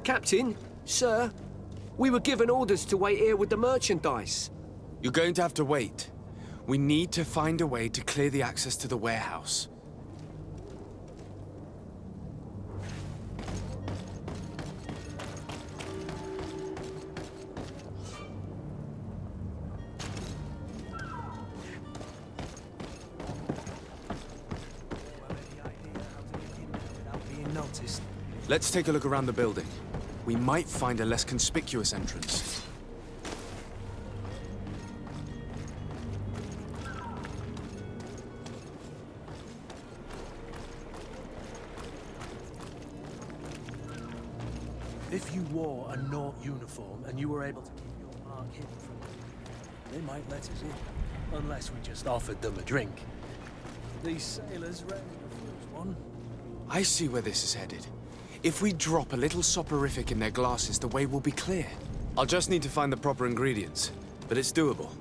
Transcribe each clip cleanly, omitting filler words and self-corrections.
Captain, sir, we were given orders to wait here with the merchandise. You're going to have to wait. We need to find a way to clear the access to the warehouse. Let's take a look around the building. We might find a less conspicuous entrance. If you wore a Naut uniform and you were able to keep your mark hidden from them, they might let us in. Unless we just offered them a drink. These sailors rarely refuse one. I see where this is headed. If we drop a little soporific in their glasses, the way will be clear. I'll just need to find the proper ingredients, but it's doable.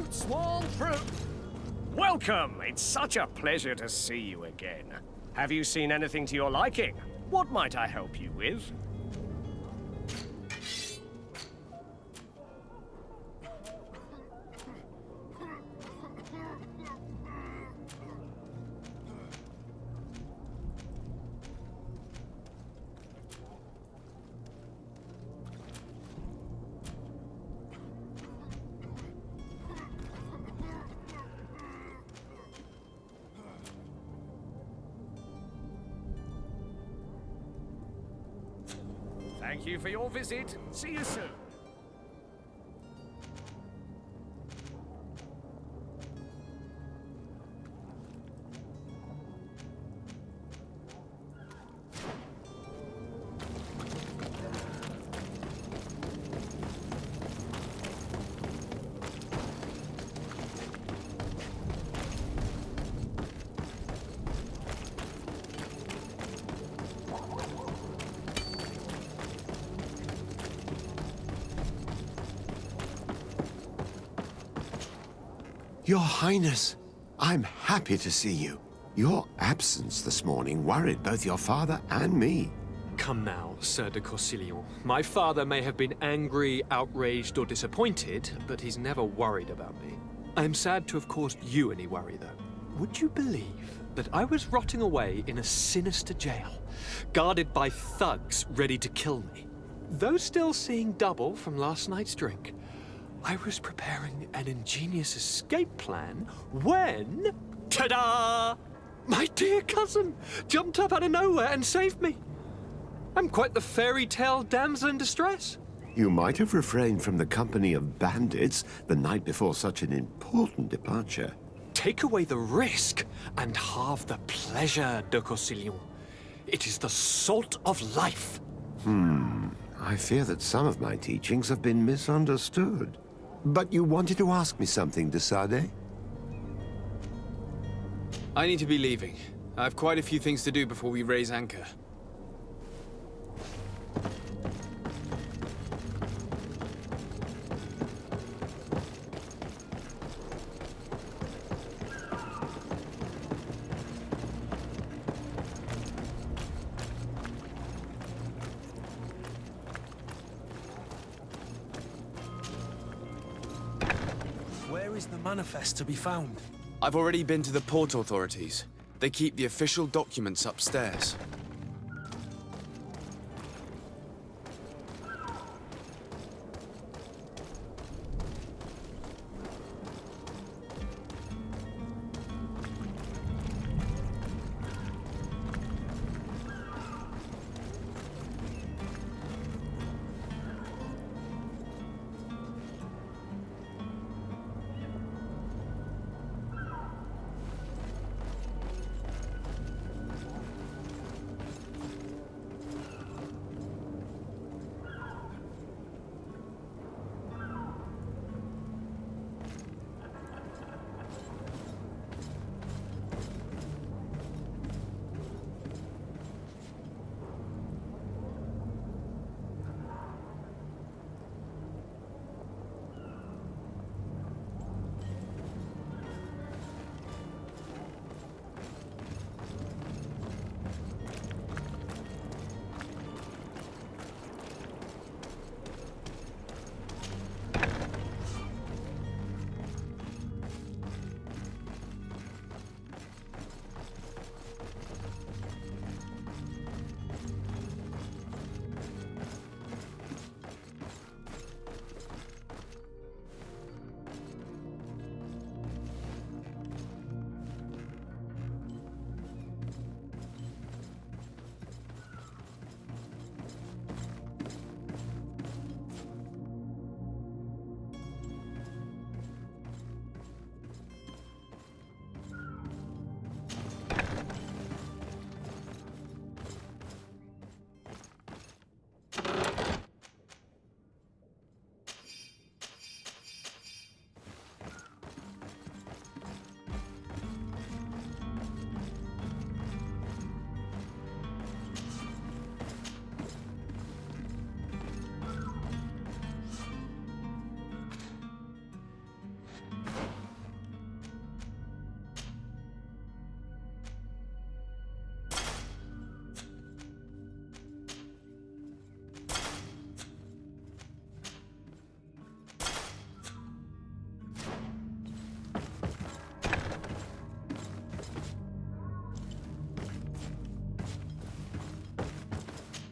Sworn through. Welcome! It's such a pleasure to see you again. Have you seen anything to your liking? What might I help you with? Thank you for your visit. See you soon. Your Highness, I'm happy to see you. Your absence this morning worried both your father and me. Come now, Sir de Corsillon. My father may have been angry, outraged, or disappointed, but he's never worried about me. I am sad to have caused you any worry, though. Would you believe that I was rotting away in a sinister jail, guarded by thugs ready to kill me? Though still seeing double from last night's drink, I was preparing an ingenious escape plan when... Ta-da! My dear cousin jumped up out of nowhere and saved me. I'm quite the fairy tale damsel in distress. You might have refrained from the company of bandits the night before such an important departure. Take away the risk and halve the pleasure, de Corsillon. It is the salt of life. I fear that some of my teachings have been misunderstood. But you wanted to ask me something, de Sade? I need to be leaving. I have quite a few things to do before we raise anchor. Where is the manifest to be found? I've already been to the port authorities. They keep the official documents upstairs.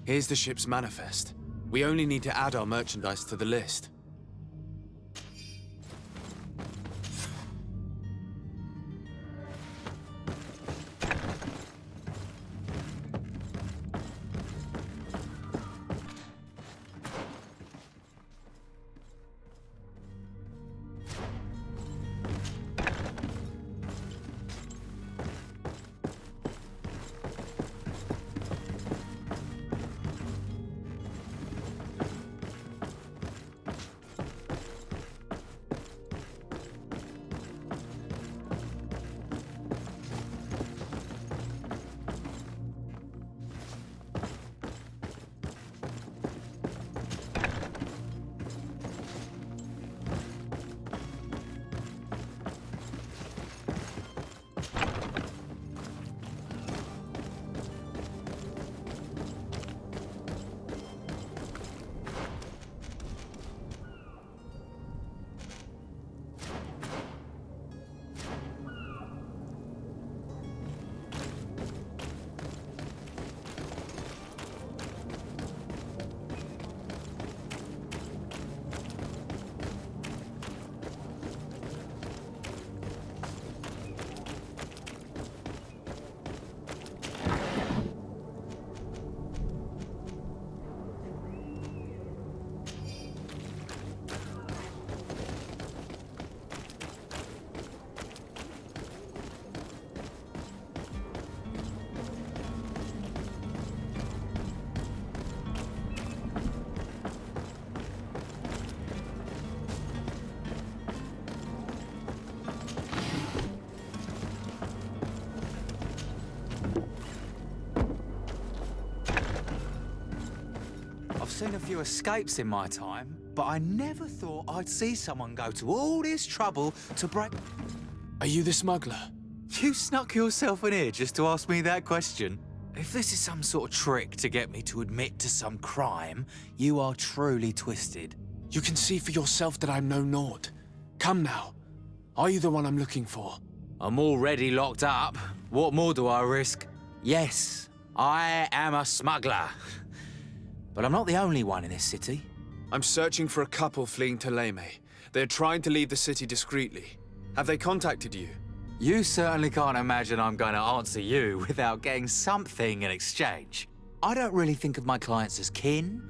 Here's the ship's manifest. We only need to add our merchandise to the list. seen a few escapes in my time, but I never thought I'd see someone go to all this trouble to break... Are you the smuggler? You snuck yourself in here just to ask me that question? If this is some sort of trick to get me to admit to some crime, you are truly twisted. You can see for yourself that I'm no Nord. Come now. Are you the one I'm looking for? I'm already locked up. What more do I risk? Yes, I am a smuggler. But I'm not the only one in this city. I'm searching for a couple fleeing to Leme. They're trying to leave the city discreetly. Have they contacted you? You certainly can't imagine I'm going to answer you without getting something in exchange. I don't really think of my clients as kin,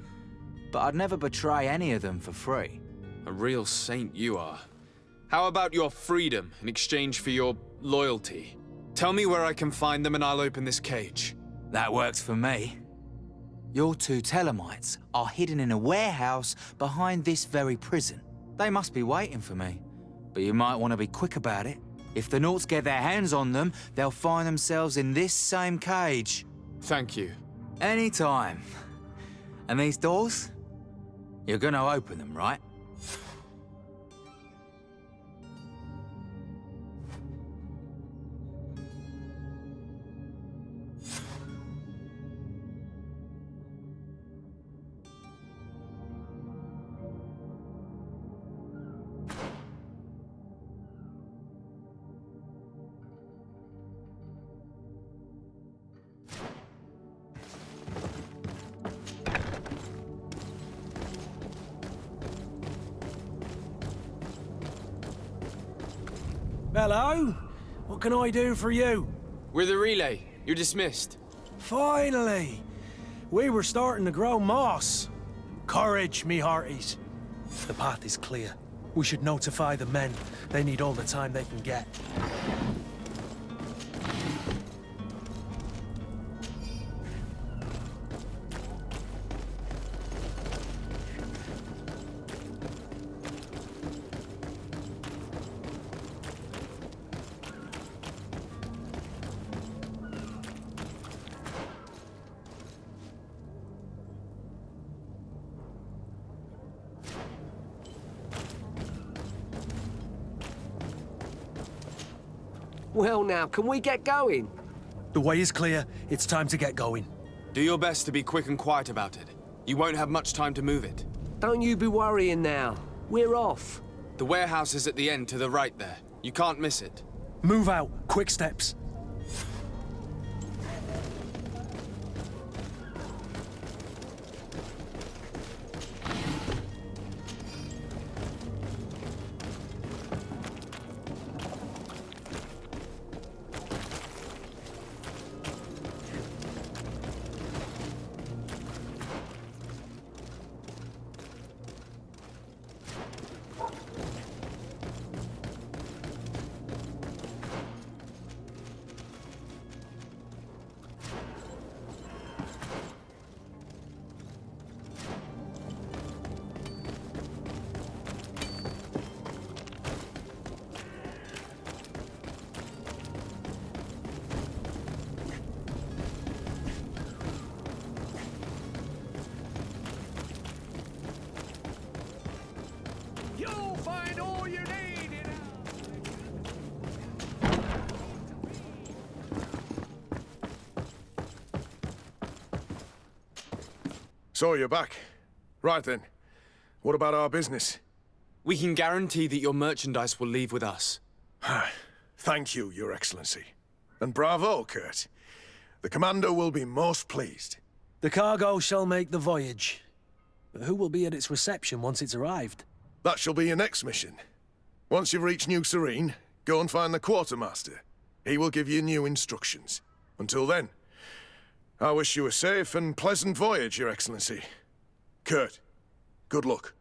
but I'd never betray any of them for free. A real saint you are. How about your freedom in exchange for your loyalty? Tell me where I can find them and I'll open this cage. That works for me. Your two Telemites are hidden in a warehouse behind this very prison. They must be waiting for me, but you might want to be quick about it. If the Nauts get their hands on them, they'll find themselves in this same cage. Thank you. Anytime. And these doors? You're gonna open them, right? Hello? What can I do for you? We're the relay. You're dismissed. Finally! We were starting to grow moss. Courage, me hearties. The path is clear. We should notify the men. They need all the time they can get. Well now, can we get going? The way is clear. It's time to get going. Do your best to be quick and quiet about it. You won't have much time to move it. Don't you be worrying now. We're off. The warehouse is at the end to the right there. You can't miss it. Move out. Quick steps. You'll find all you need in So you're back. Right then. What about our business? We can guarantee that your merchandise will leave with us. Thank you, Your Excellency. And bravo, Kurt. The Commander will be most pleased. The cargo shall make the voyage. But who will be at its reception once it's arrived? That shall be your next mission. Once you've reached New Serene, go and find the Quartermaster. He will give you new instructions. Until then, I wish you a safe and pleasant voyage, Your Excellency. Kurt, good luck.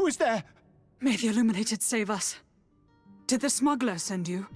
Who is there? May the Illuminated save us. Did the smuggler send you?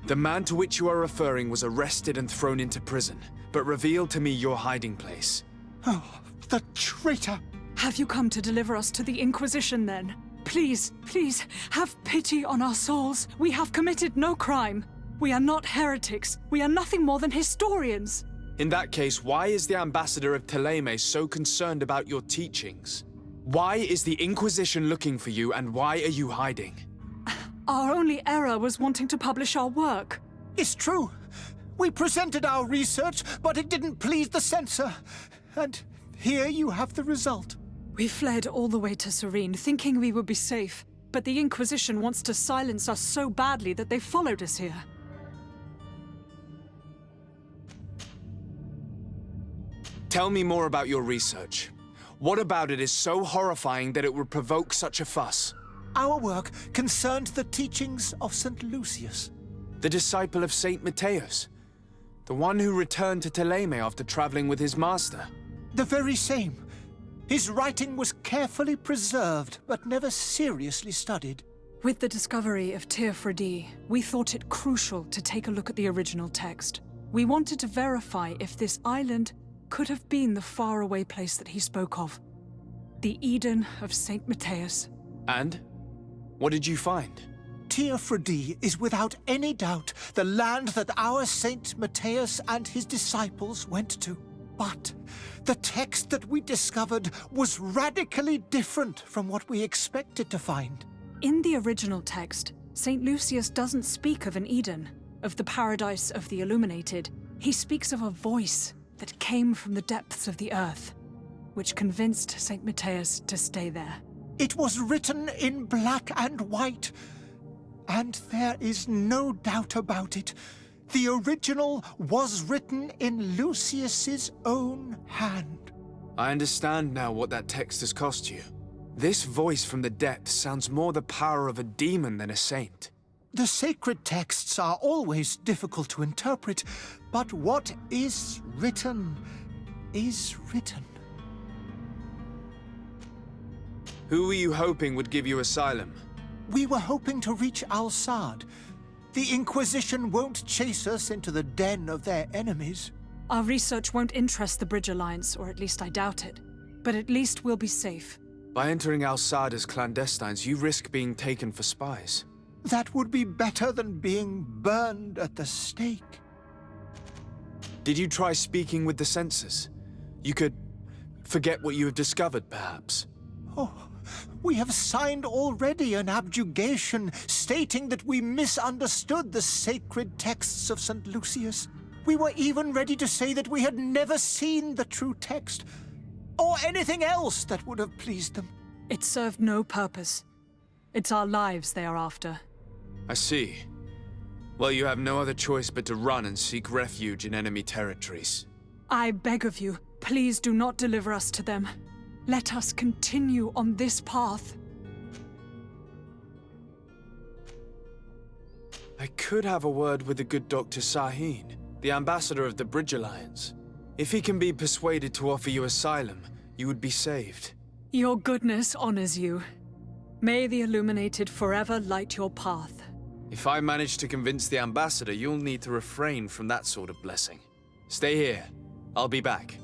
The man to which you are referring was arrested and thrown into prison, but revealed to me your hiding place. Oh, the traitor! Have you come to deliver us to the Inquisition, then? Please, please, have pity on our souls. We have committed no crime. We are not heretics. We are nothing more than historians. In that case, why is the ambassador of Teleme so concerned about your teachings? Why is the Inquisition looking for you, and why are you hiding? Our only error was wanting to publish our work. It's true. We presented our research, but it didn't please the censor. And here you have the result. We fled all the way to Serene, thinking we would be safe. But the Inquisition wants to silence us so badly that they followed us here. Tell me more about your research. What about it is so horrifying that it would provoke such a fuss? Our work concerned the teachings of St. Lucius. The disciple of Saint Matthias? The one who returned to Teleme after traveling with his master? The very same. His writing was carefully preserved, but never seriously studied. With the discovery of Teofredi, we thought it crucial to take a look at the original text. We wanted to verify if this island could have been the faraway place that he spoke of. The Eden of Saint Matthias. And? What did you find? Teofredi is without any doubt the land that our Saint Matthias and his disciples went to. But the text that we discovered was radically different from what we expected to find. In the original text, St. Lucius doesn't speak of an Eden, of the paradise of the Illuminated. He speaks of a voice that came from the depths of the earth, which convinced St. Matthias to stay there. It was written in black and white, and there is no doubt about it. The original was written in Lucius's own hand. I understand now what that text has cost you. This voice from the depths sounds more the power of a demon than a saint. The sacred texts are always difficult to interpret, but what is written is written. Who were you hoping would give you asylum? We were hoping to reach Al-Sad. The Inquisition won't chase us into the den of their enemies. Our research won't interest the Bridge Alliance, or at least I doubt it. But at least we'll be safe. By entering Al-Sad as clandestines, you risk being taken for spies. That would be better than being burned at the stake. Did you try speaking with the censors? You could forget what you have discovered, perhaps. Oh, we have signed already an abjugation stating that we misunderstood the sacred texts of St. Lucius. We were even ready to say that we had never seen the true text, or anything else that would have pleased them. It served no purpose. It's our lives they are after. I see. Well, you have no other choice but to run and seek refuge in enemy territories. I beg of you, please do not deliver us to them. Let us continue on this path. I could have a word with the good Dr. Sahin, the ambassador of the Bridge Alliance. If he can be persuaded to offer you asylum, you would be saved. Your goodness honors you. May the Illuminated forever light your path. If I manage to convince the ambassador, you'll need to refrain from that sort of blessing. Stay here. I'll be back.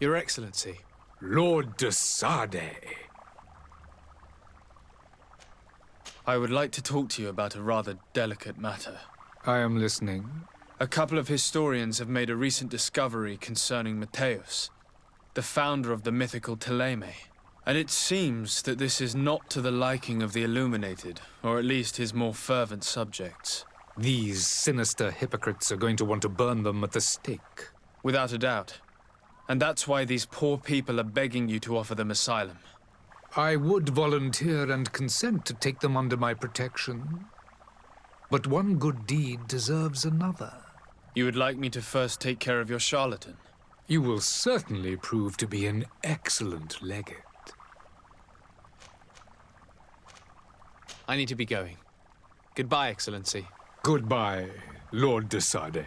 Your Excellency. Lord de Sade. I would like to talk to you about a rather delicate matter. I am listening. A couple of historians have made a recent discovery concerning Matthäus, the founder of the mythical Teleme. And it seems that this is not to the liking of the Illuminated, or at least his more fervent subjects. These sinister hypocrites are going to want to burn them at the stake. Without a doubt. And that's why these poor people are begging you to offer them asylum. I would volunteer and consent to take them under my protection. But one good deed deserves another. You would like me to first take care of your charlatan? You will certainly prove to be an excellent legate. I need to be going. Goodbye, Excellency. Goodbye, Lord de Sade.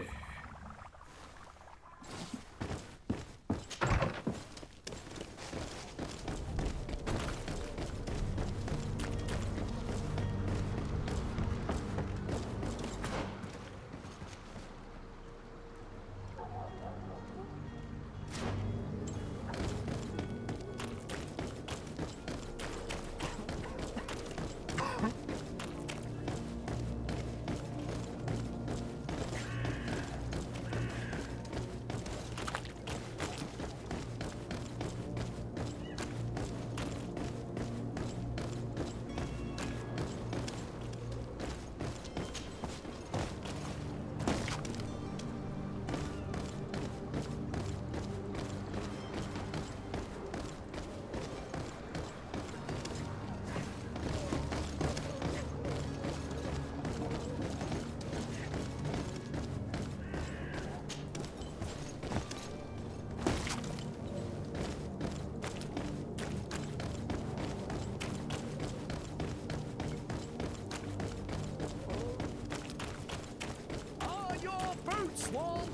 Swan,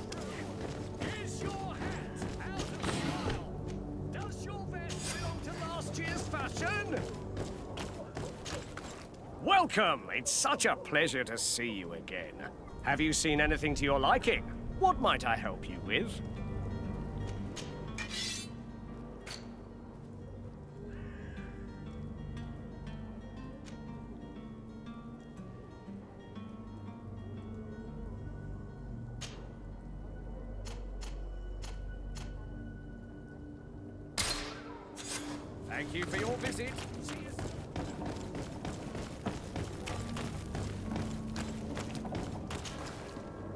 is your hat out of style? Does your vest belong to last year's fashion? Welcome! It's such a pleasure to see you again. Have you seen anything to your liking? What might I help you with? Thank you for your visit. See you.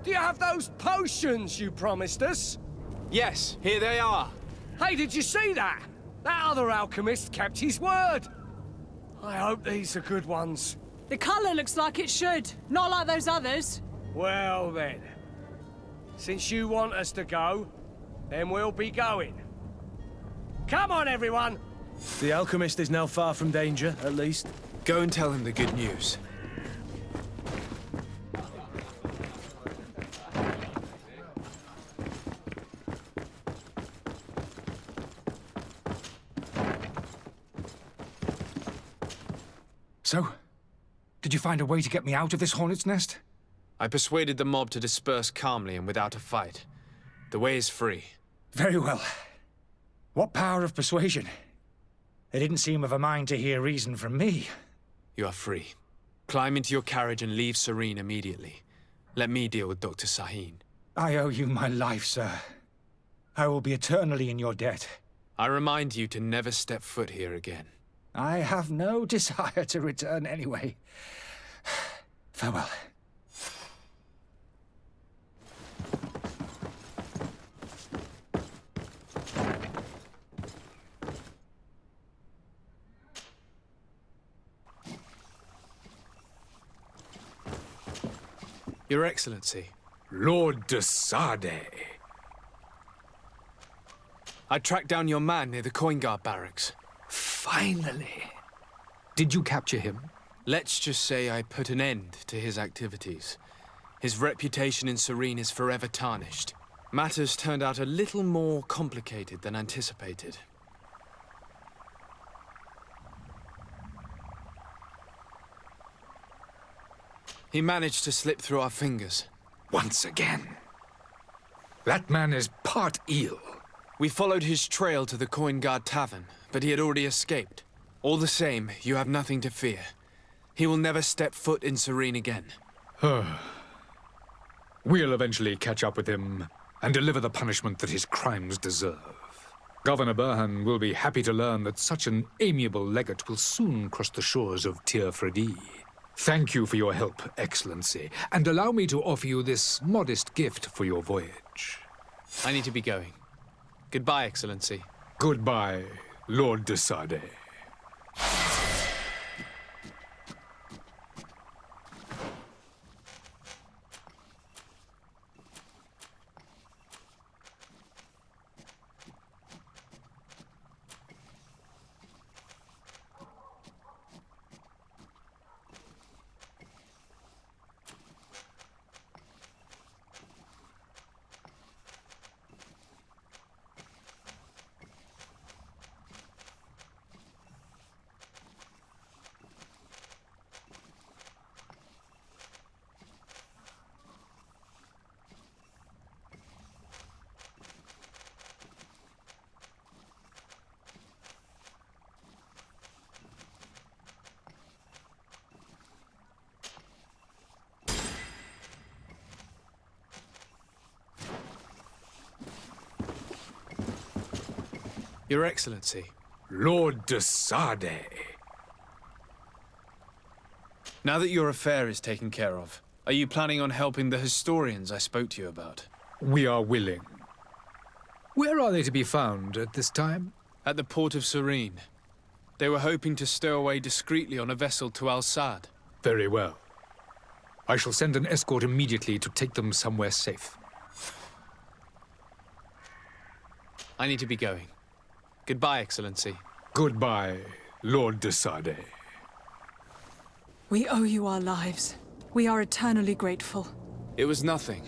Do you have those potions you promised us? Yes, here they are. Hey, did you see that? That other alchemist kept his word. I hope these are good ones. The colour looks like it should, not like those others. Well then, since you want us to go, then we'll be going. Come on, everyone! The alchemist is now far from danger, at least. Go and tell him the good news. So, did you find a way to get me out of this hornet's nest? I persuaded the mob to disperse calmly and without a fight. The way is free. Very well. What power of persuasion? They didn't seem of a mind to hear reason from me. You are free. Climb into your carriage and leave Serene immediately. Let me deal with Dr. Sahin. I owe you my life, sir. I will be eternally in your debt. I remind you to never step foot here again. I have no desire to return anyway. Farewell. Your Excellency. Lord de Sade. I tracked down your man near the Coin Guard barracks. Finally. Did you capture him? Let's just say I put an end to his activities. His reputation in Serene is forever tarnished. Matters turned out a little more complicated than anticipated. He managed to slip through our fingers. Once again. That man is part eel. We followed his trail to the Coin Guard Tavern, but he had already escaped. All the same, you have nothing to fear. He will never step foot in Serene again. We'll eventually catch up with him and deliver the punishment that his crimes deserve. Governor Burhan will be happy to learn that such an amiable legate will soon cross the shores of Tir Fredi. Thank you for your help, Excellency, and allow me to offer you this modest gift for your voyage. I need to be going. Goodbye, Excellency. Goodbye, Lord de Sade. Your Excellency. Lord de Sade. Now that your affair is taken care of, are you planning on helping the historians I spoke to you about? We are willing. Where are they to be found at this time? At the port of Serene. They were hoping to stow away discreetly on a vessel to Al-Sad. Very well. I shall send an escort immediately to take them somewhere safe. I need to be going. Goodbye, Excellency. Goodbye, Lord de Sade. We owe you our lives. We are eternally grateful. It was nothing.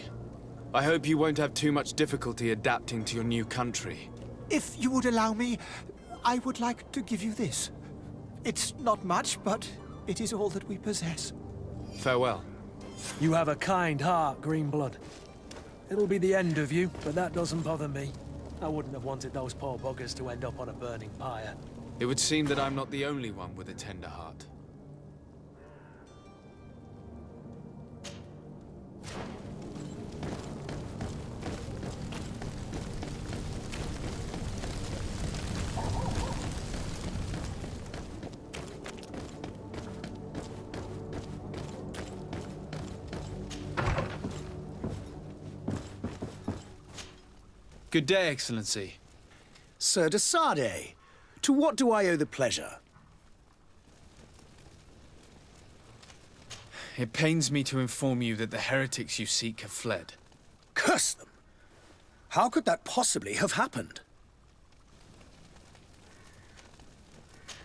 I hope you won't have too much difficulty adapting to your new country. If you would allow me, I would like to give you this. It's not much, but it is all that we possess. Farewell. You have a kind heart, Greenblood. It'll be the end of you, but that doesn't bother me. I wouldn't have wanted those poor buggers to end up on a burning pyre. It would seem that I'm not the only one with a tender heart. Good day, Excellency. Sir de Sade, to what do I owe the pleasure? It pains me to inform you that the heretics you seek have fled. Curse them! How could that possibly have happened?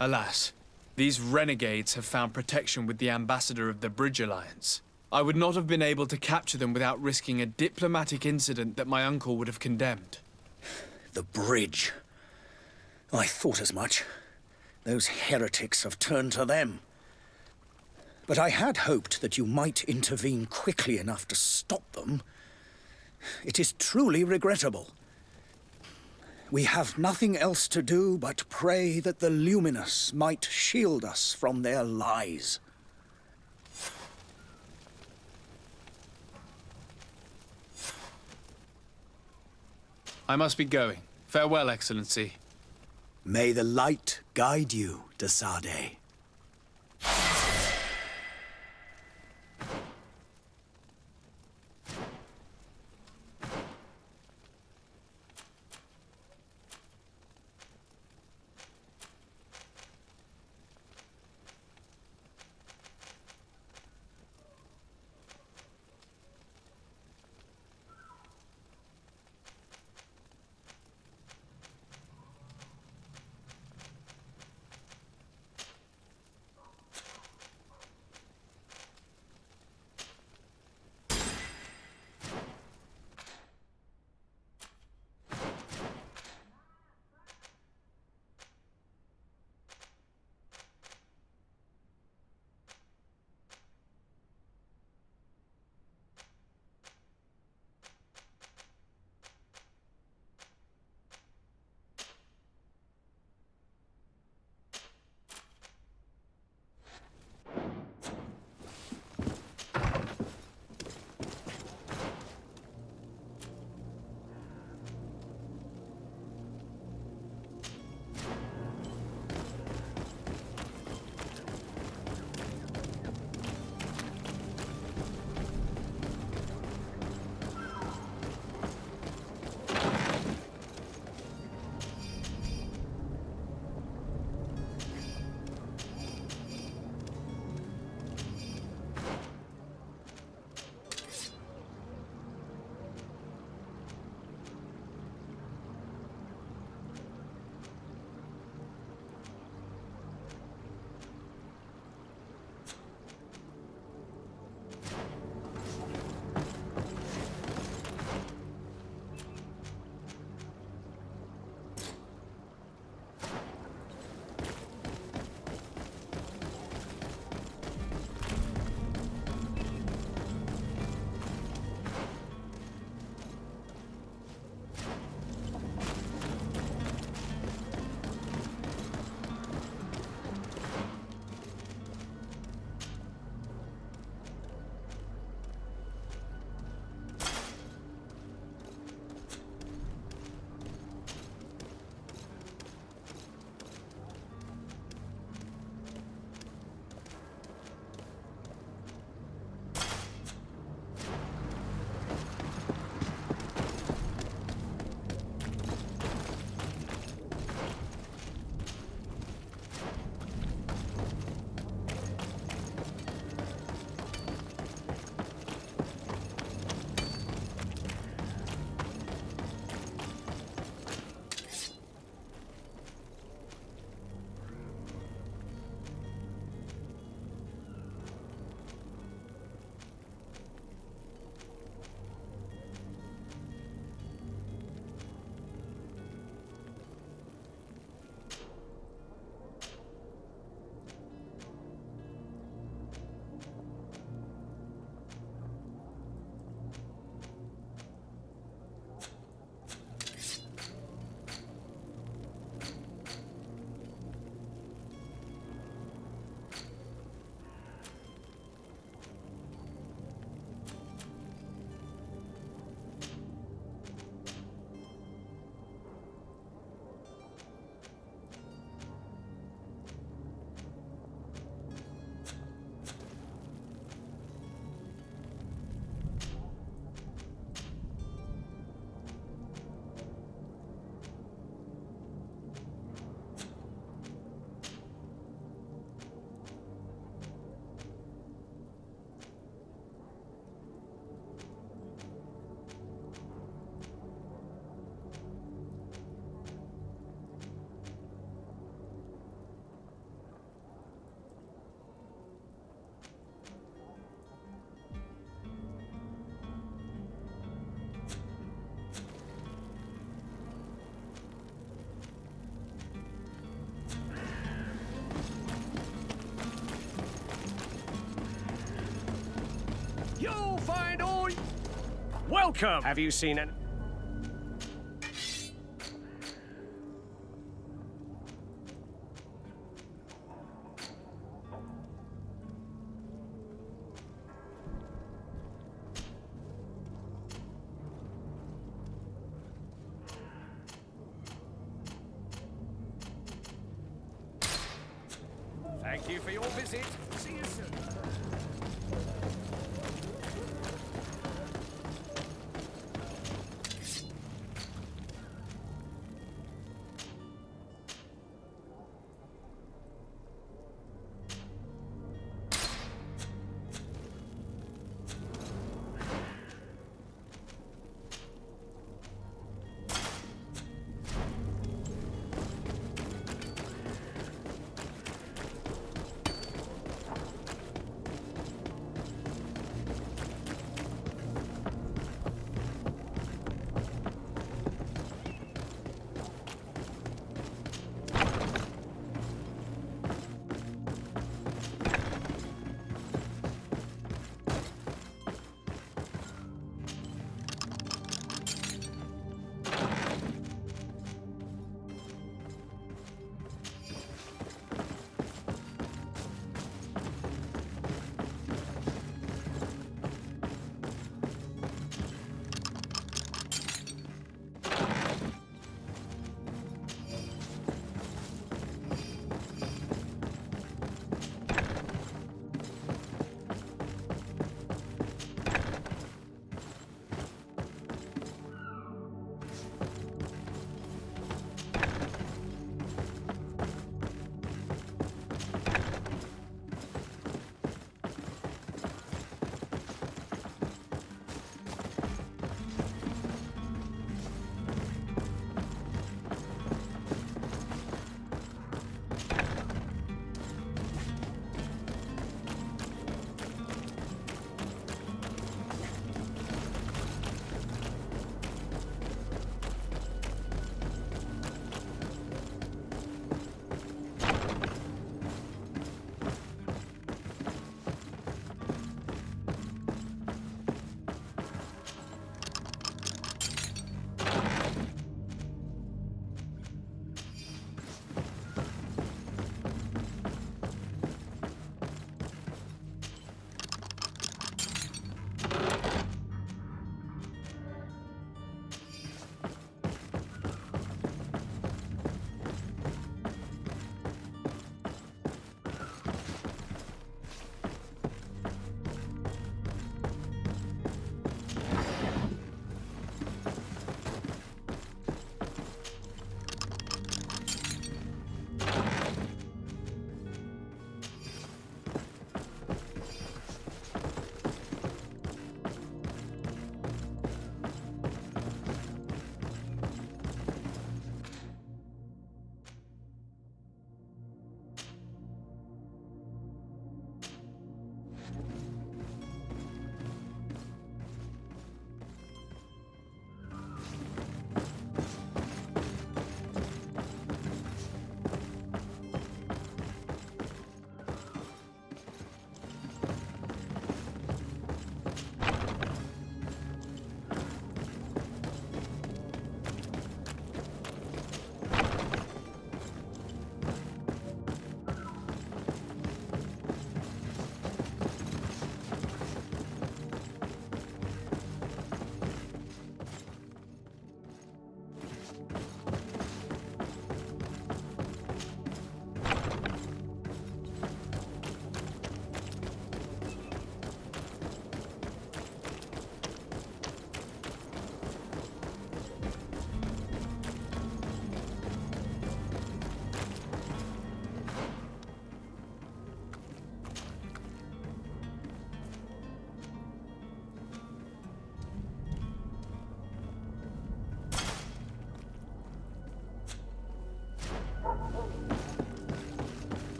Alas, these renegades have found protection with the ambassador of the Bridge Alliance. I would not have been able to capture them without risking a diplomatic incident that my uncle would have condemned. The bridge. I thought as much. Those heretics have turned to them. But I had hoped that you might intervene quickly enough to stop them. It is truly regrettable. We have nothing else to do but pray that the Luminous might shield us from their lies. I must be going. Farewell, Excellency. May the light guide you, de Sade. find all... Welcome! Have you seen an... Thank you for your visit. See you soon.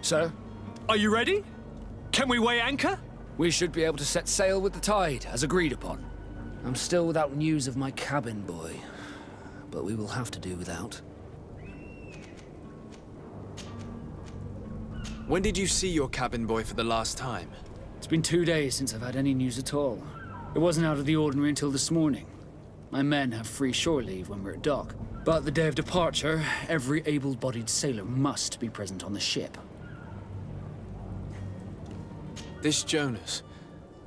Sir? Are you ready? Can we weigh anchor? We should be able to set sail with the tide, as agreed upon. I'm still without news of my cabin boy, but we will have to do without. When did you see your cabin boy for the last time? It's been 2 days since I've had any news at all. It wasn't out of the ordinary until this morning. My men have free shore leave when we're at dock. But the day of departure, every able-bodied sailor must be present on the ship. This Jonas,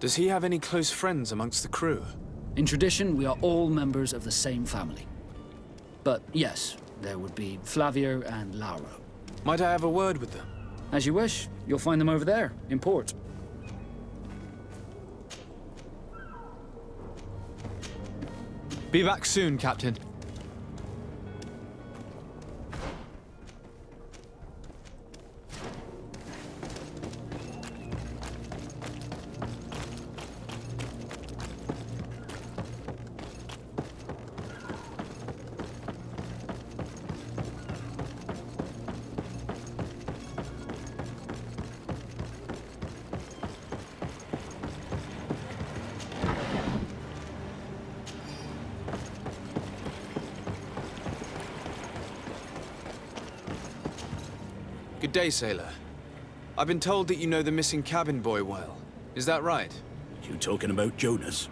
does he have any close friends amongst the crew? In tradition, we are all members of the same family. But yes, there would be Flavio and Laura. Might I have a word with them? As you wish. You'll find them over there, in port. Be back soon, Captain. Good day, sailor. I've been told that you know the missing cabin boy well. Is that right? You talking about Jonas?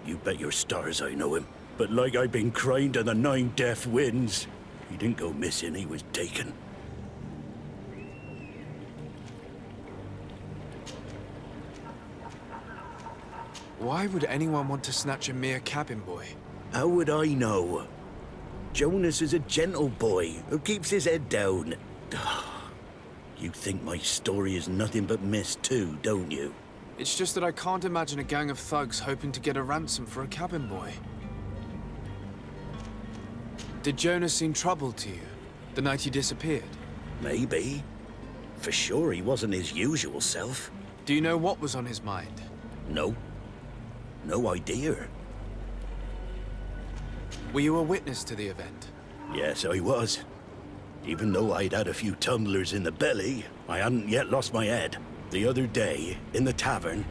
You bet your stars I know him. But like I've been crying to the 9 deaf winds, he didn't go missing, he was taken. Why would anyone want to snatch a mere cabin boy? How would I know? Jonas is a gentle boy who keeps his head down. You think my story is nothing but mist too, don't you? It's just that I can't imagine a gang of thugs hoping to get a ransom for a cabin boy. Did Jonas seem troubled to you, the night he disappeared? Maybe. For sure he wasn't his usual self. Do you know what was on his mind? No. No idea. Were you a witness to the event? Yes, I was. Even though I'd had a few tumblers in the belly, I hadn't yet lost my head. The other day, in the tavern,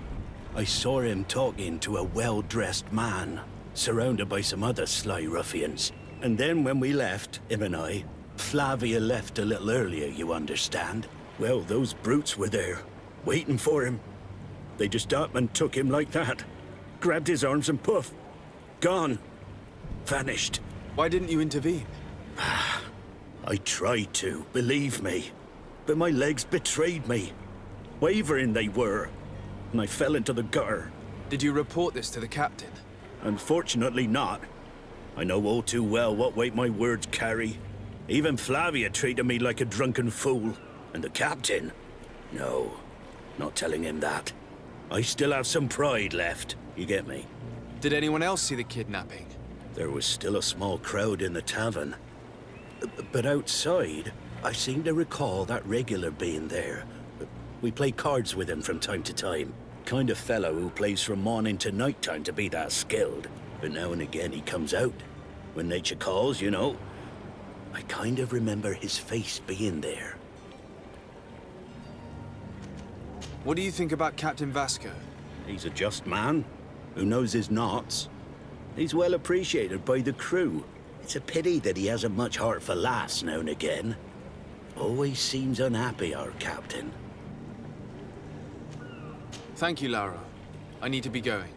I saw him talking to a well-dressed man, surrounded by some other sly ruffians. And then when we left, him and I, Flavia left a little earlier, you understand. Well, those brutes were there, waiting for him. They just up and took him like that. Grabbed his arms and poof. Gone. Vanished. Why didn't you intervene? I tried to, believe me. But my legs betrayed me. Wavering they were. And I fell into the gutter. Did you report this to the captain? Unfortunately not. I know all too well what weight my words carry. Even Flavia treated me like a drunken fool. And the captain? No, not telling him that. I still have some pride left, you get me? Did anyone else see the kidnapping? There was still a small crowd in the tavern. But outside, I seem to recall that regular being there. We play cards with him from time to time. Kind of fellow who plays from morning to night time to be that skilled. But now and again he comes out. When nature calls, you know. I kind of remember his face being there. What do you think about Captain Vasco? He's a just man, who knows his knots. He's well appreciated by the crew. It's a pity that he hasn't much heart for laughs now and again. Always seems unhappy, our captain. Thank you, Laura. I need to be going.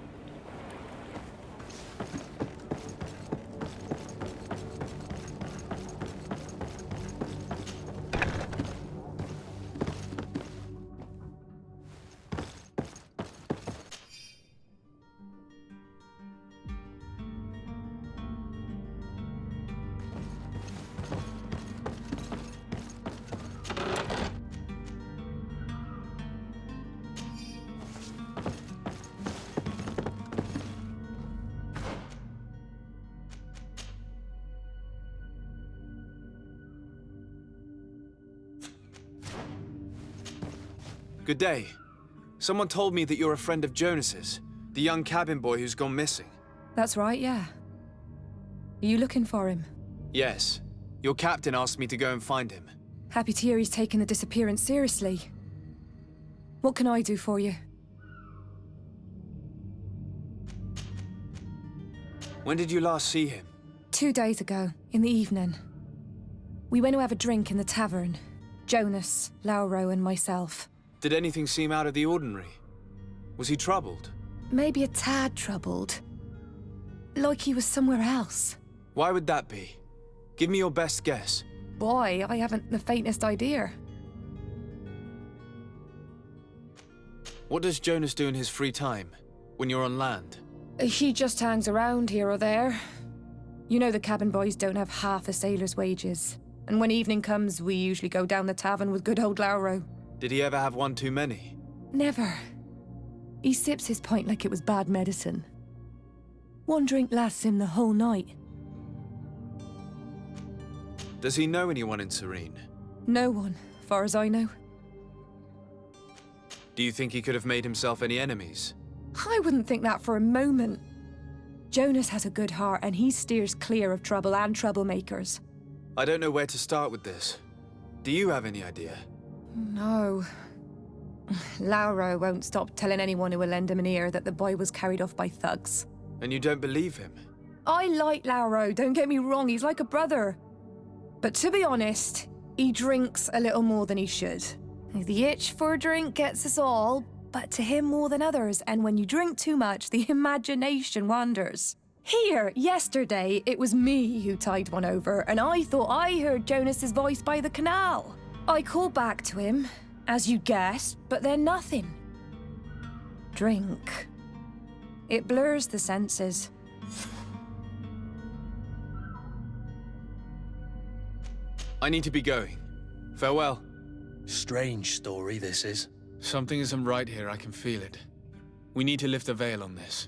Good day. Someone told me that you're a friend of Jonas's, the young cabin boy who's gone missing. That's right, yeah. Are you looking for him? Yes. Your captain asked me to go and find him. Happy to hear he's taken the disappearance seriously. What can I do for you? When did you last see him? 2 days ago, in the evening. We went to have a drink in the tavern. Jonas, Lauro, and myself. Did anything seem out of the ordinary? Was he troubled? Maybe a tad troubled. Like he was somewhere else. Why would that be? Give me your best guess. Boy, I haven't the faintest idea. What does Jonas do in his free time, when you're on land? He just hangs around here or there. You know the cabin boys don't have half a sailor's wages. And when evening comes, we usually go down the tavern with good old Lauro. Did he ever have one too many? Never. He sips his pint like it was bad medicine. One drink lasts him the whole night. Does he know anyone in Serene? No one, far as I know. Do you think he could have made himself any enemies? I wouldn't think that for a moment. Jonas has a good heart and he steers clear of trouble and troublemakers. I don't know where to start with this. Do you have any idea? No. Lauro won't stop telling anyone who will lend him an ear that the boy was carried off by thugs. And you don't believe him? I like Lauro, don't get me wrong, he's like a brother. But to be honest, he drinks a little more than he should. The itch for a drink gets us all, but to him more than others, and when you drink too much, the imagination wanders. Here, yesterday, it was me who tied one over, and I thought I heard Jonas's voice by the canal. I called back to him, as you guessed, but then nothing. Drink. It blurs the senses. I need to be going. Farewell. Strange story, this is. Something isn't right here, I can feel it. We need to lift the veil on this.